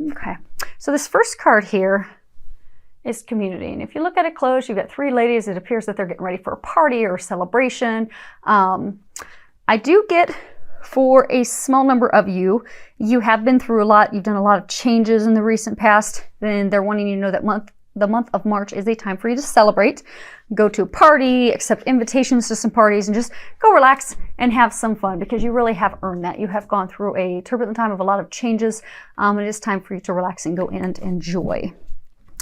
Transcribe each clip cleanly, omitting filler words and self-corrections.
Okay, so this first card here is community. And if you look at it close, you've got 3 ladies. It appears that they're getting ready for a party or a celebration. I do get, for a small number of you, you have been through a lot. You've done a lot of changes in the recent past. Then they're wanting you to know that the month of March is a time for you to celebrate. Go to a party, accept invitations to some parties, and just go relax and have some fun, because you really have earned that. You have gone through a turbulent time of a lot of changes. It is time for you to relax and go and enjoy.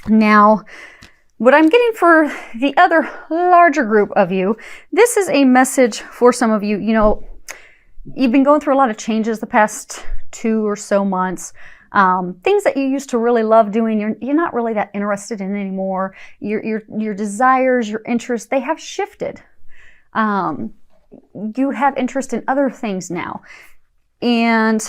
Now, what I'm getting for the other larger group of you, this is a message for some of you. You know, you've been going through a lot of changes the past 2 or so months. Things that you used to really love doing, you're not really that interested in anymore. Your desires, your interests, they have shifted. You have interest in other things now. And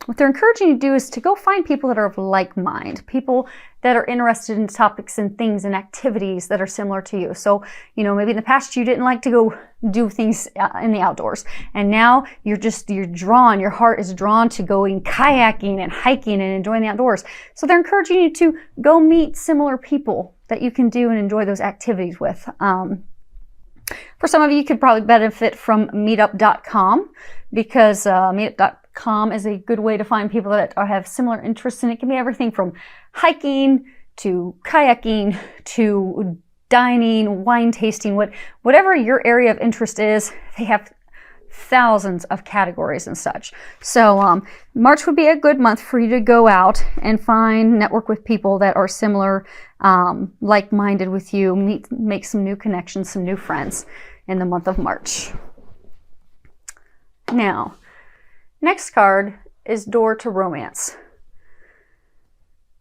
what they're encouraging you to do is to go find people that are of like mind, people that are interested in topics and things and activities that are similar to you. So, you know, maybe in the past you didn't like to go do things in the outdoors, and now you're drawn, your heart is drawn to going kayaking and hiking and enjoying the outdoors. So they're encouraging you to go meet similar people that you can do and enjoy those activities with. For some of you, you could probably benefit from meetup.com, because meetup.com is a good way to find people that have similar interests, and it can be everything from hiking to kayaking to dining, wine tasting, whatever your area of interest is. They have thousands of categories and such. So March would be a good month for you to go out and network with people that are similar, like-minded with you, make some new connections, some new friends in the month of March. Now, next card is Door to Romance.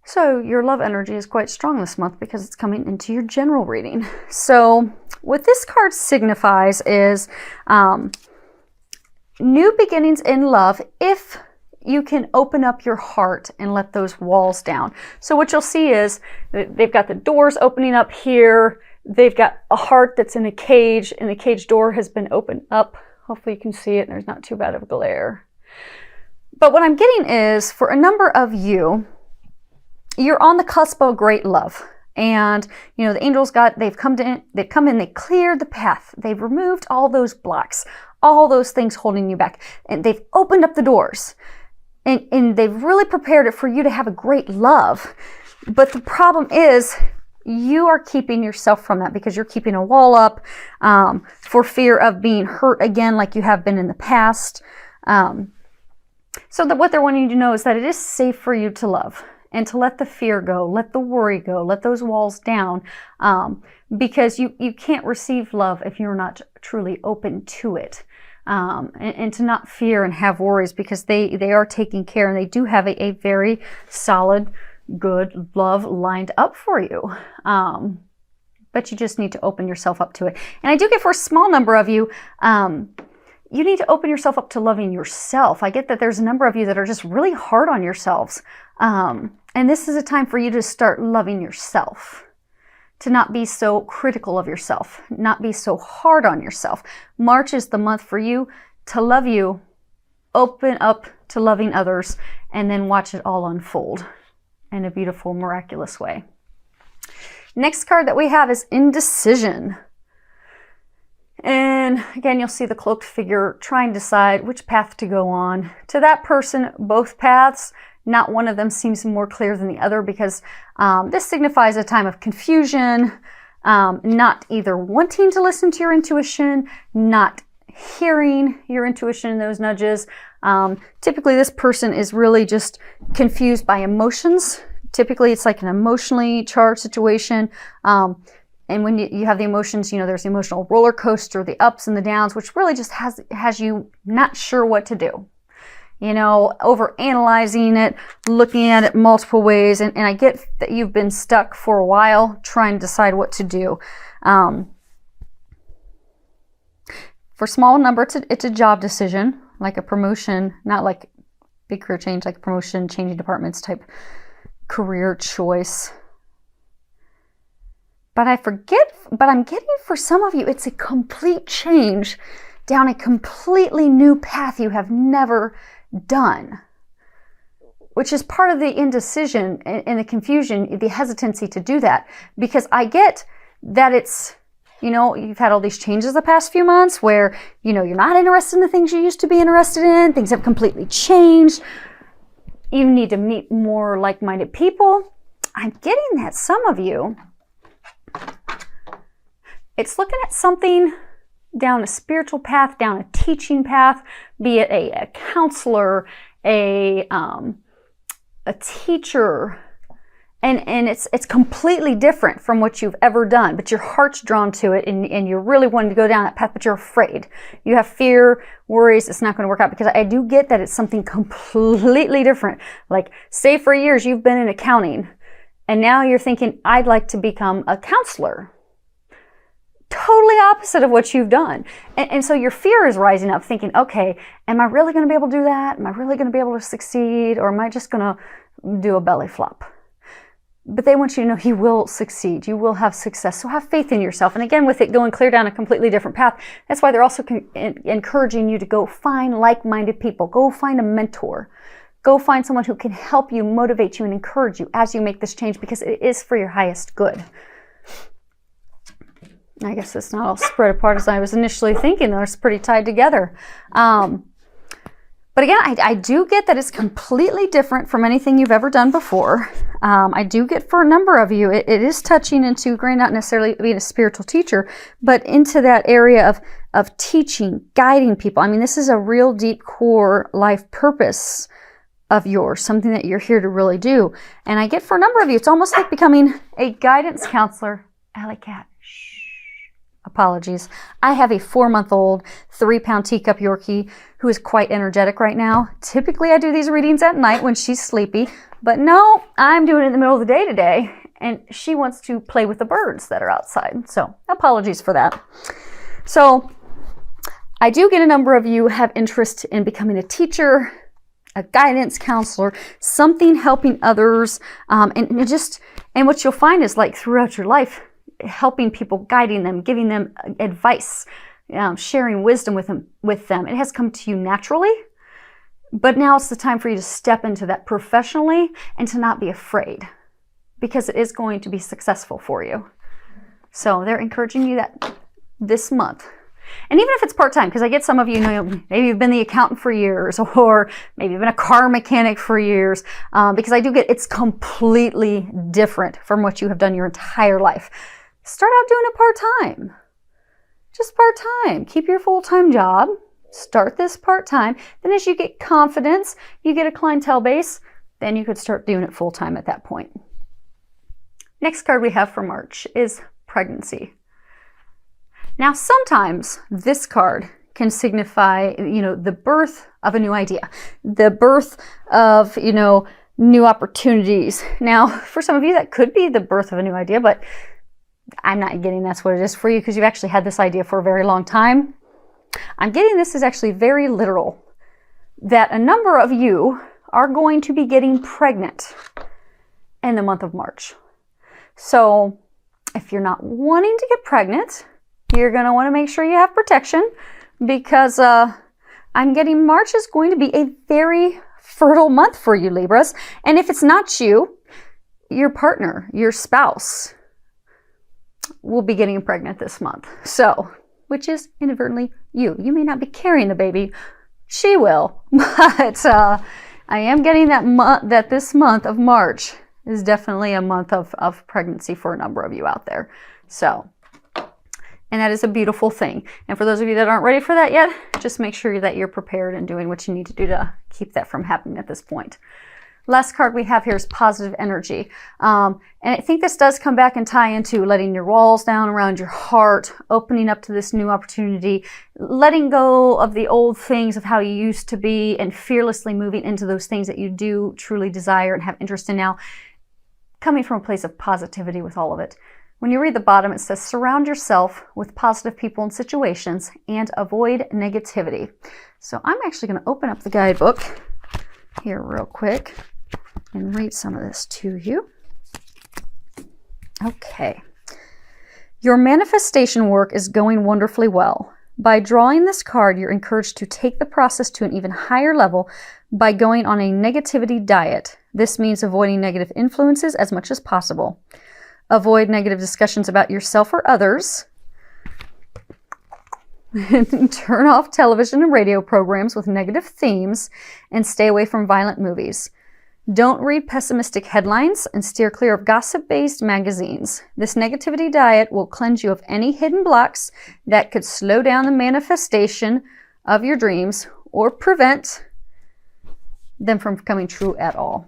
So your love energy is quite strong this month because it's coming into your general reading. So what this card signifies is new beginnings in love, if you can open up your heart and let those walls down. So what you'll see is they've got the doors opening up here. They've got a heart that's in a cage, and the cage door has been opened up. Hopefully you can see it and there's not too bad of a glare. But what I'm getting is, for a number of you, you're on the cusp of great love. And, you know, the angels they've come in, they cleared the path. They've removed all those blocks, all those things holding you back. And they've opened up the doors. And they've really prepared it for you to have a great love. But the problem is, you are keeping yourself from that, because you're keeping a wall up for fear of being hurt again like you have been in the past. So that what they're wanting you to know is that it is safe for you to love, and to let the fear go, let the worry go, let those walls down, because you can't receive love if you're not truly open to it. And to not fear and have worries, because they are taking care, and they do have a very solid, good love lined up for you. But you just need to open yourself up to it. And I do get, for a small number of you, you need to open yourself up to loving yourself. I get that there's a number of you that are just really hard on yourselves. And this is a time for you to start loving yourself, to not be so critical of yourself, not be so hard on yourself. March is the month for you to love you, open up to loving others, and then watch it all unfold in a beautiful, miraculous way. Next card that we have is Indecision. And again, you'll see the cloaked figure trying to decide which path to go on. To that person, both paths, not one of them seems more clear than the other, because this signifies a time of confusion, not either wanting to listen to your intuition, not hearing your intuition in those nudges. Typically, this person is really just confused by emotions. Typically, it's like an emotionally charged situation. And when you have the emotions, you know, there's the emotional roller coaster, the ups and the downs, which really just has you not sure what to do. You know, over analyzing it, looking at it multiple ways. And I get that you've been stuck for a while trying to decide what to do. For small number, it's a job decision, like a promotion, not like big career change, like a promotion, changing departments type career choice. But I'm getting, for some of you, it's a complete change down a completely new path you have never done. which is part of the indecision and the confusion, the hesitancy to do that. Because I get that it's, you've had all these changes the past few months where, you're not interested in the things you used to be interested in. Things have completely changed. You need to meet more like-minded people. I'm getting that some of you, it's looking at something down a spiritual path, down a teaching path, be it a counselor, a teacher, and it's completely different from what you've ever done, but your heart's drawn to it, and you're really wanting to go down that path, but you're afraid. You have fear, worries, it's not going to work out, because I do get that it's something completely different. Like, say for years you've been in accounting, and now you're thinking, I'd like to become a counselor. Totally opposite of what you've done. And so your fear is rising up, thinking, okay, am I really going to be able to do that? Am I really going to be able to succeed? Or am I just going to do a belly flop? But they want you to know you will succeed. You will have success. So have faith in yourself. And again, with it going clear down a completely different path, that's why they're also encouraging you to go find like-minded people. Go find a mentor. Go find someone who can help you, motivate you, and encourage you as you make this change, because it is for your highest good. I guess it's not all spread apart as I was initially thinking. They're pretty tied together. But again, I do get that it's completely different from anything you've ever done before. I do get for a number of you, it is touching into, granted, not necessarily being a spiritual teacher, but into that area of teaching, guiding people. I mean, this is a real deep core life purpose of yours, something that you're here to really do. And I get for a number of you, it's almost like becoming a guidance counselor. Alley cat. Apologies. I have a 4-month-old, 3-pound teacup Yorkie who is quite energetic right now. Typically, I do these readings at night when she's sleepy, but no, I'm doing it in the middle of the day today, and she wants to play with the birds that are outside. So apologies for that. So I do get a number of you have interest in becoming a teacher, a guidance counselor, something helping others, and what you'll find is, like, throughout your life, helping people, guiding them, giving them advice, sharing wisdom with them. It has come to you naturally, but now it's the time for you to step into that professionally and to not be afraid, because it is going to be successful for you. So they're encouraging you that this month. And even if it's part-time, because I get some of you, maybe you've been the accountant for years, or maybe you've been a car mechanic for years, because I do get it's completely different from what you have done your entire life. Start out doing it part-time. Just part-time. Keep your full-time job. Start this part-time. Then as you get confidence, you get a clientele base, then you could start doing it full-time at that point. Next card we have for March is pregnancy. Now, sometimes this card can signify, the birth of a new idea, the birth of, new opportunities. Now, for some of you, that could be the birth of a new idea, but I'm not getting that's what it is for you, because you've actually had this idea for a very long time. I'm getting this is actually very literal, that a number of you are going to be getting pregnant in the month of March. So if you're not wanting to get pregnant, you're going to want to make sure you have protection, because I'm getting March is going to be a very fertile month for you, Libras. And if it's not you, your partner, your spouse will be getting pregnant this month. So, which is inadvertently you. You may not be carrying the baby. She will. But I am getting that this month of March is definitely a month of pregnancy for a number of you out there. So, and that is a beautiful thing. And for those of you that aren't ready for that yet, just make sure that you're prepared and doing what you need to do to keep that from happening at this point. Last card we have here is positive energy. And I think this does come back and tie into letting your walls down around your heart, opening up to this new opportunity, letting go of the old things of how you used to be, and fearlessly moving into those things that you do truly desire and have interest in now, coming from a place of positivity with all of it. When you read the bottom, it says, surround yourself with positive people and situations and avoid negativity. So I'm actually going to open up the guidebook here real quick and read some of this to you. Okay. Your manifestation work is going wonderfully well. By drawing this card, you're encouraged to take the process to an even higher level by going on a negativity diet. This means avoiding negative influences as much as possible. Avoid negative discussions about yourself or others. Turn off television and radio programs with negative themes and stay away from violent movies. Don't read pessimistic headlines and steer clear of gossip-based magazines. This negativity diet will cleanse you of any hidden blocks that could slow down the manifestation of your dreams or prevent them from coming true at all.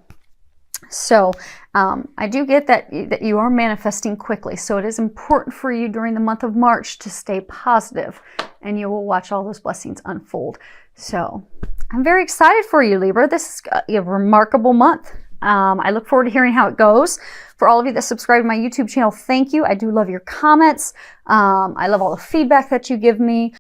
So I do get that you are manifesting quickly. So it is important for you during the month of March to stay positive, and you will watch all those blessings unfold. So I'm very excited for you, Libra. This is a remarkable month. I look forward to hearing how it goes. For all of you that subscribe to my YouTube channel, thank you. I do love your comments. I love all the feedback that you give me.